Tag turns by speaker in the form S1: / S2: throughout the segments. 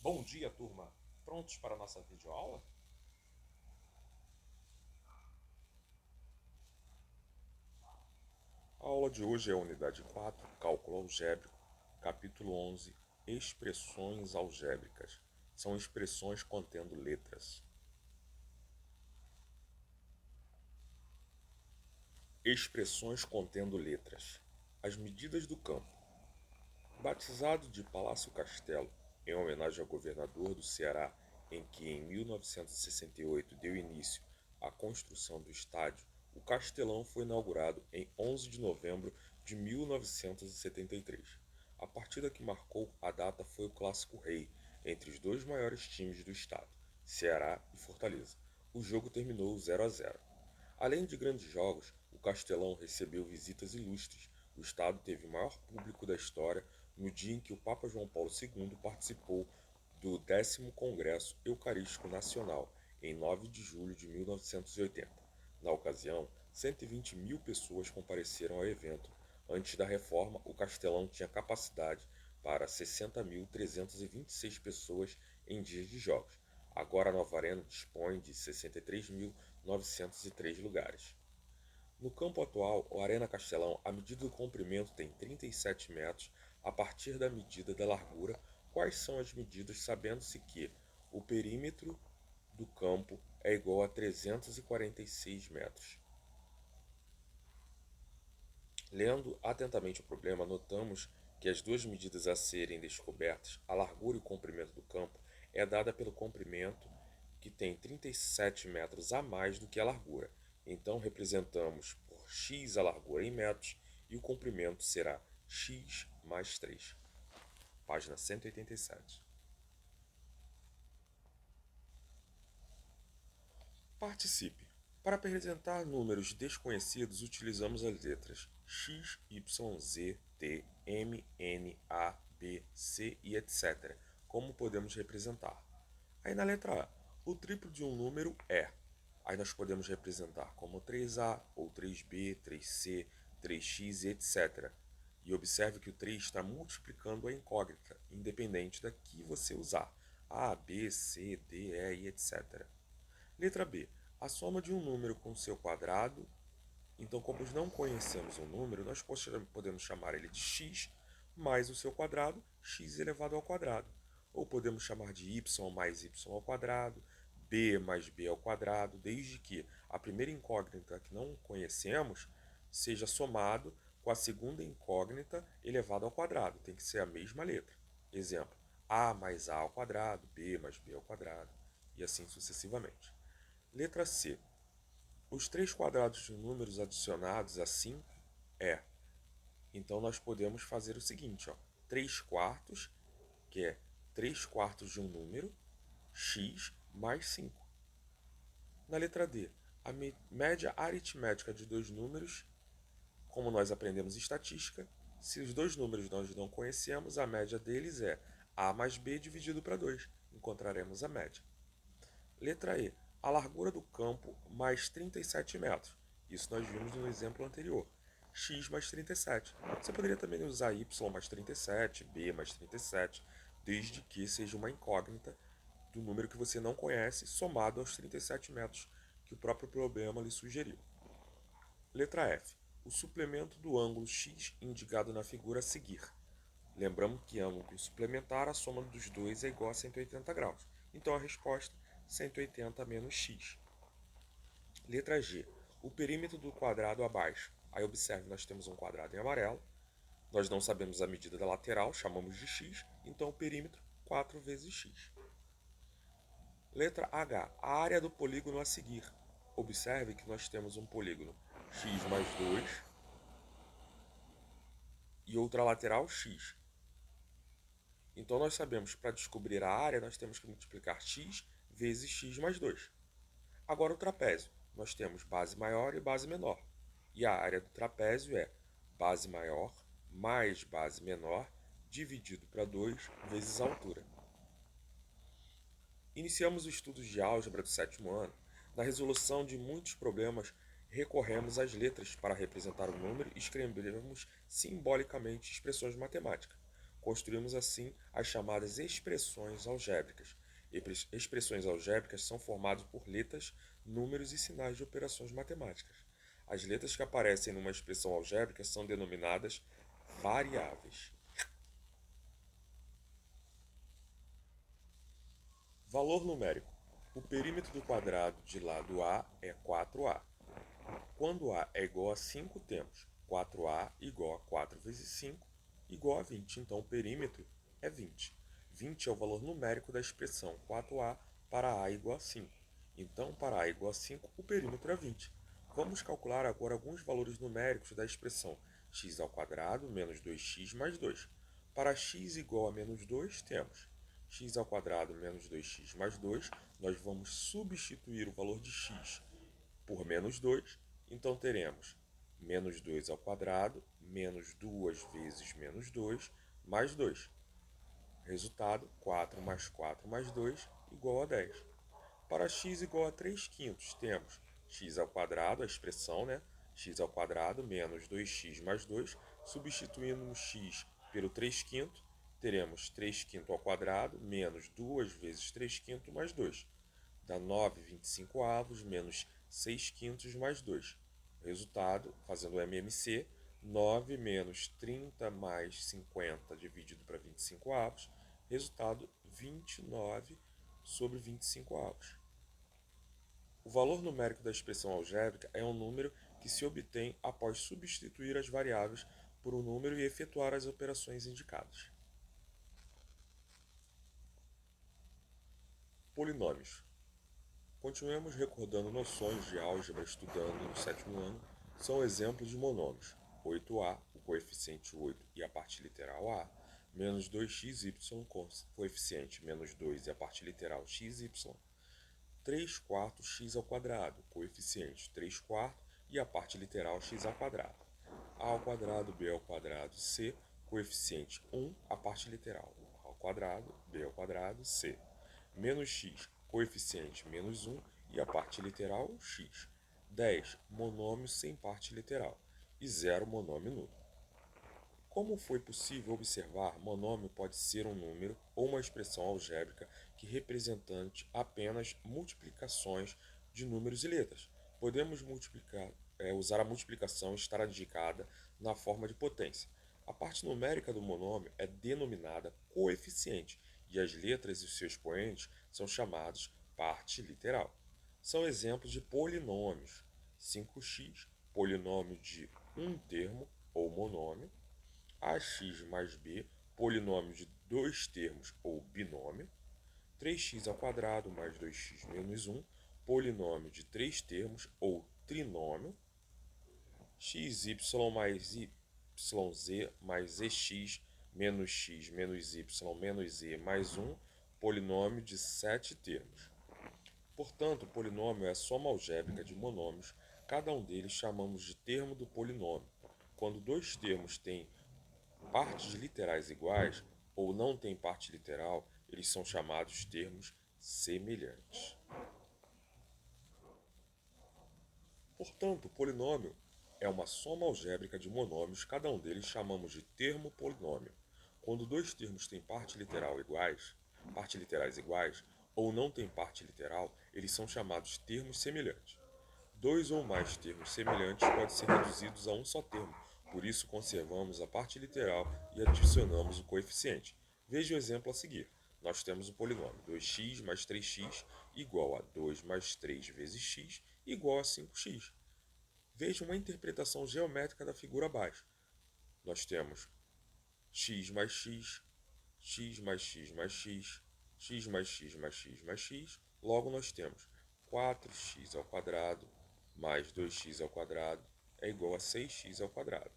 S1: Bom dia, turma! Prontos para a nossa videoaula? A aula de hoje é a unidade 4, Cálculo Algébrico, capítulo 11, Expressões algébricas. São expressões contendo letras. Expressões contendo letras. As medidas do campo. Batizado de Palácio Castelo, em homenagem ao governador do Ceará, em que em 1968 deu início à construção do estádio, o Castelão foi inaugurado em 11 de novembro de 1973. A partida que marcou a data foi o Clássico Rei, entre os dois maiores times do estado, Ceará e Fortaleza. O jogo terminou 0-0. Além de grandes jogos, o Castelão recebeu visitas ilustres. O estado teve o maior público da história no dia em que o Papa João Paulo II participou do 10º Congresso Eucarístico Nacional, em 9 de julho de 1980. Na ocasião, 120 mil pessoas compareceram ao evento. Antes da reforma, o Castelão tinha capacidade para 60.326 pessoas em dias de jogos. Agora a nova arena dispõe de 63.903 lugares. No campo atual, o Arena Castelão, a medida do comprimento tem 37 metros a partir da medida da largura. Quais são as medidas, sabendo-se que o perímetro do campo é igual a 346 metros. Lendo atentamente o problema, notamos que as duas medidas a serem descobertas, a largura e o comprimento do campo, é dada pelo comprimento, que tem 37 metros a mais do que a largura. Então, representamos por x a largura em metros e o comprimento será x mais 3. Página 187. Participe. Para apresentar números desconhecidos, utilizamos as letras x, y, z, t, m, n, a, b, c e etc. Como podemos representar? Aí na letra A, o triplo de um número é. Aí nós podemos representar como 3a, ou 3b, 3c, 3x e etc. E observe que o 3 está multiplicando a incógnita, independente da que você usar. A, B, C, D, E e etc. Letra B. A soma de um número com seu quadrado. Então, como não conhecemos um número, nós podemos chamar ele de x mais o seu quadrado, x elevado ao quadrado. Ou podemos chamar de y mais y ao quadrado, b mais b ao quadrado, desde que a primeira incógnita que não conhecemos seja somado com a segunda incógnita elevado ao quadrado. Tem que ser a mesma letra. Exemplo, a mais a ao quadrado, b mais b ao quadrado, e assim sucessivamente. Letra C. Os três quadrados de números adicionados a 5 é. Então nós podemos fazer o seguinte, 3 quartos, que é 3 quartos de um número, x mais 5. Na letra D, a média aritmética de dois números, como nós aprendemos estatística, se os dois números nós não conhecemos, a média deles é a mais b dividido para 2. Encontraremos a média. Letra E. A largura do campo mais 37 metros. Isso nós vimos no exemplo anterior. X mais 37. Você poderia também usar Y mais 37, B mais 37, desde que seja uma incógnita do número que você não conhece, somado aos 37 metros que o próprio problema lhe sugeriu. Letra F. O suplemento do ângulo X indicado na figura a seguir. Lembramos que ângulo suplementar, a soma dos dois é igual a 180 graus. Então a resposta 180 menos x. Letra G. O perímetro do quadrado abaixo. Aí observe, nós temos um quadrado em amarelo. Nós não sabemos a medida da lateral, chamamos de x. Então o perímetro 4 vezes x. Letra H. A área do polígono a seguir. Observe que nós temos um polígono x mais 2 e outra lateral x. Então nós sabemos que para descobrir a área nós temos que multiplicar x vezes x mais 2. Agora o trapézio. Nós temos base maior e base menor. E a área do trapézio é base maior mais base menor dividido para 2 vezes a altura. Iniciamos os estudos de álgebra do sétimo ano. Na resolução de muitos problemas, recorremos às letras para representar o número e escrevemos simbolicamente expressões matemáticas. Construímos assim as chamadas expressões algébricas. Expressões algébricas são formadas por letras, números e sinais de operações matemáticas. As letras que aparecem numa expressão algébrica são denominadas variáveis. Valor numérico. O perímetro do quadrado de lado A é 4A. Quando A é igual a 5, temos 4A igual a 4 vezes 5 igual a 20. Então, o perímetro é 20. 20 é o valor numérico da expressão 4A para A igual a 5. Então, para A igual a 5, o perímetro é 20. Vamos calcular agora alguns valores numéricos da expressão x ao quadrado menos 2x mais 2. Para x igual a menos 2, temos x ao quadrado menos 2x mais 2. Nós vamos substituir o valor de x por menos 2. Então, teremos menos 2 ao quadrado, menos 2 vezes menos 2, mais 2. Resultado, 4 mais 4 mais 2 igual a 10. Para x igual a 3 quintos, temos x ao quadrado, a expressão, né? X ao quadrado menos 2x mais 2. Substituindo o x pelo 3 quintos, teremos 3 quintos ao quadrado menos 2 vezes 3 quintos mais 2. Dá 9,25 avos menos 6 quintos mais 2. Resultado, fazendo o MMC, 9 menos 30 mais 50 dividido para 25 avos. Resultado, 29 sobre 25 avos. O valor numérico da expressão algébrica é um número que se obtém após substituir as variáveis por um número e efetuar as operações indicadas. Polinômios. Continuemos recordando noções de álgebra estudando no 7º ano. São exemplos de monômios. 8a, o coeficiente 8 e a parte literal a, menos 2xy, coeficiente menos 2 e a parte literal xy, 3 quartos x ao quadrado, coeficiente 3 quartos e a parte literal x ao quadrado. A ao quadrado, b ao quadrado, c, coeficiente 1, a parte literal, a ao quadrado, b ao quadrado, c. Menos x, coeficiente menos 1 e a parte literal, x. 10, monômio sem parte literal. E 0, monômio nulo. Como foi possível observar, monômio pode ser um número ou uma expressão algébrica que representante apenas multiplicações de números e letras. Podemos usar a multiplicação estar indicada na forma de potência. A parte numérica do monômio é denominada coeficiente e as letras e seus expoentes são chamados parte literal. São exemplos de polinômios. 5x, polinômio de um termo ou monômio. Ax mais b, polinômio de dois termos ou binômio. 3x ao quadrado mais 2x menos 1, polinômio de três termos ou trinômio. Xy mais yz mais ex menos y menos z mais 1, polinômio de 7 termos. Portanto, o polinômio é a soma algébrica de monômios, cada um deles chamamos de termo do polinômio. Quando dois termos têm partes literais iguais ou não têm parte literal, eles são chamados termos semelhantes. Portanto, o polinômio é uma soma algébrica de monômios, cada um deles chamamos de termo polinômio. Quando dois termos têm parte literais iguais, ou não têm parte literal, eles são chamados termos semelhantes. Dois ou mais termos semelhantes podem ser reduzidos a um só termo, por isso conservamos a parte literal e adicionamos o coeficiente. Veja o exemplo a seguir. Nós temos o polinômio 2x mais 3x igual a 2 mais 3 vezes x igual a 5x. Veja uma interpretação geométrica da figura abaixo. Nós temos x mais x, x mais x mais x, x mais x mais x mais x. Logo, nós temos 4x ao quadrado mais 2x ao quadrado é igual a 6x ao quadrado.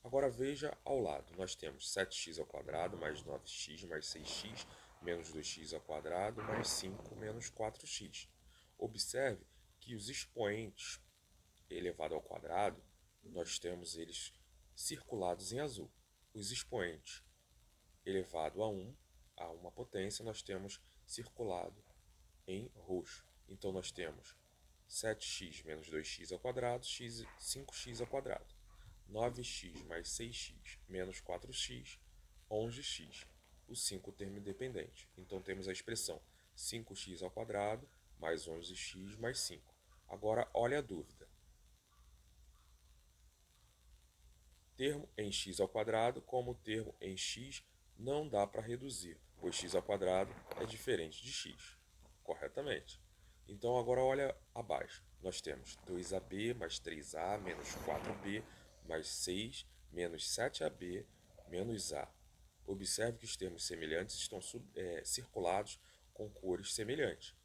S1: Agora veja ao lado, nós temos 7x ao quadrado mais 9x mais 6x menos 2x ao quadrado mais 5 menos 4x. Observe que os expoentes elevado ao quadrado, nós temos eles circulados em azul. Os expoentes elevado a 1, a uma potência, nós temos circulado em roxo. Então, nós temos 7x menos 2x ao quadrado, 5x ao quadrado. 9x mais 6x menos 4x, 11x. O 5 termo independente. Então temos a expressão 5x ao quadrado mais 11x mais 5. Agora olha a dúvida. Termo em x ao quadrado, como o termo em x não dá para reduzir, pois x ao quadrado é diferente de x. Corretamente. Então agora olha abaixo. Nós temos 2ab mais 3a menos 4b mais 6 menos 7ab menos a. Observe que os termos semelhantes estão circulados com cores semelhantes.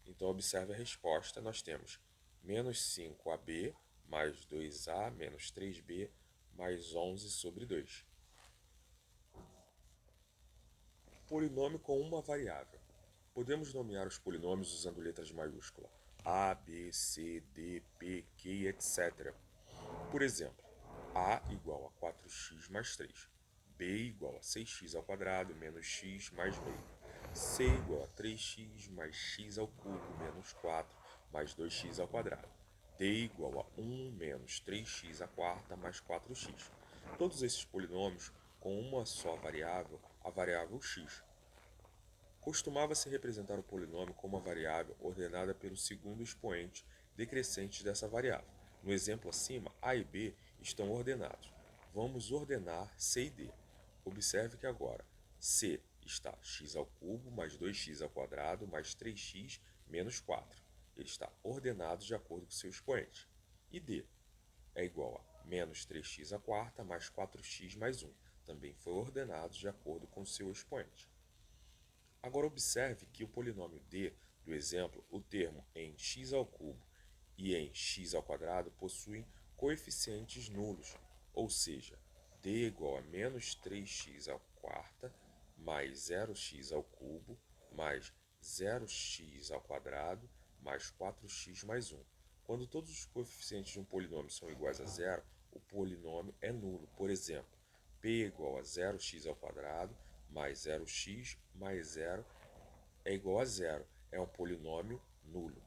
S1: Então observe a resposta. Nós temos menos 5ab mais 2a menos 3b mais 11 sobre 2. Polinômio com uma variável. Podemos nomear os polinômios usando letras maiúsculas A, B, C, D, P, Q, etc. Por exemplo, A igual a 4x mais 3, B igual a 6x ao quadrado menos x mais meio, C igual a 3x mais x ao cubo menos 4 mais 2x ao quadrado, D igual a 1 menos 3x à quarta mais 4x. Todos esses polinômios com uma só variável, a variável x. Costumava-se representar o polinômio como uma variável ordenada pelo segundo expoente decrescente dessa variável. No exemplo acima, A e B estão ordenados. Vamos ordenar C e D. Observe que agora C está x ao cubo mais 2x ao quadrado mais 3x menos 4. Ele está ordenado de acordo com seu expoente. E D é igual a menos 3x à quarta mais 4x mais 1. Também foi ordenado de acordo com seu expoente. Agora observe que o polinômio d do exemplo, o termo em x ao cubo e em x ao quadrado possuem coeficientes nulos, ou seja, d igual a menos 3x à quarta mais 0x ao cubo mais 0x ao quadrado mais 4x mais 1. Quando todos os coeficientes de um polinômio são iguais a zero, o polinômio é nulo. Por exemplo, p igual a 0x ao quadrado mais 0x mais 0 é igual a zero. É um polinômio nulo.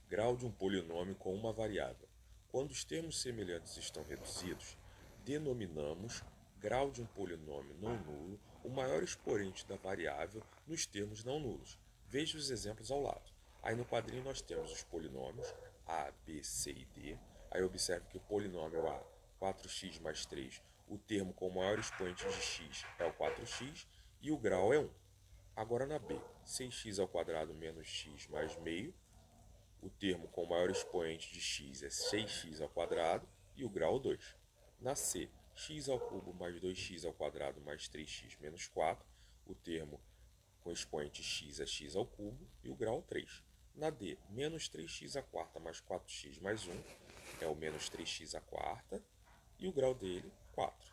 S1: Grau de um polinômio com uma variável. Quando os termos semelhantes estão reduzidos, denominamos grau de um polinômio não nulo o maior expoente da variável nos termos não nulos. Veja os exemplos ao lado. Aí no quadrinho nós temos os polinômios A, B, C e D. Aí observe que o polinômio A, 4x mais 3, o termo com o maior expoente de x é o 4x e o grau é 1. Agora na B, 6x ao quadrado menos x mais meio, o termo com o maior expoente de x é 6x ao quadrado e o grau 2. Na C, x ao cubo mais 2x ao quadrado mais 3x menos 4, o termo com expoente x é x ao cubo e o grau 3. Na D, menos 3x à quarta mais 4x mais 1 é o menos 3x à quarta e o grau dele 4.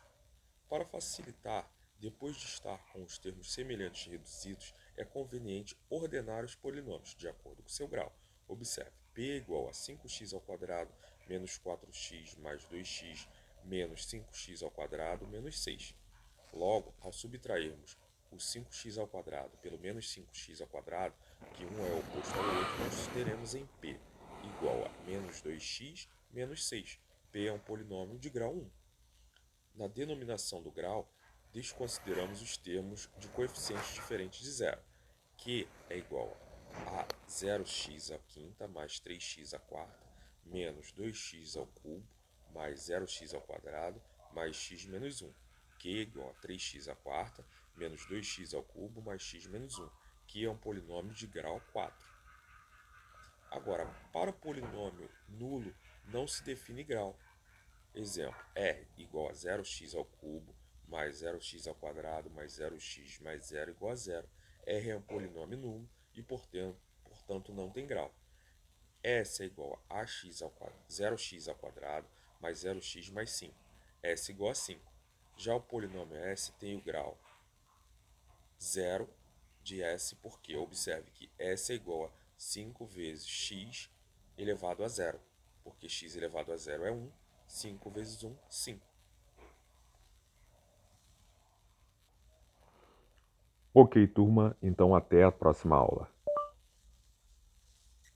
S1: Para facilitar, depois de estar com os termos semelhantes reduzidos, é conveniente ordenar os polinômios de acordo com seu grau. Observe, p igual a 5x ao quadrado menos 4x mais 2x menos 5x ao quadrado menos 6. Logo, ao subtrairmos o 5x ao quadrado pelo menos 5x ao quadrado, que um é oposto ao outro, nós teremos em p igual a menos 2x menos 6. P é um polinômio de grau 1. Na denominação do grau, desconsideramos os termos de coeficientes diferentes de zero, que é igual a 0x à quinta mais 3x à quarta menos 2x ao cubo mais 0x ao quadrado mais x menos 1, que é igual a 3x à quarta menos 2x ao cubo mais x menos 1, que é um polinômio de grau 4. Agora, para o polinômio nulo, não se define grau. Exemplo, r igual a 0x ao cubo mais 0x ao quadrado mais 0x mais 0 igual a 0. R é um polinômio nulo e, portanto, não tem grau. S é igual a ax ao quadrado, 0x ao quadrado mais 0x mais 5. S igual a 5. Já o polinômio S tem o grau 0 de S, porque observe que S é igual a 5 vezes x elevado a 0, porque x elevado a 0 é 1, 5 vezes 1, 5.
S2: Ok, turma, então até a próxima aula.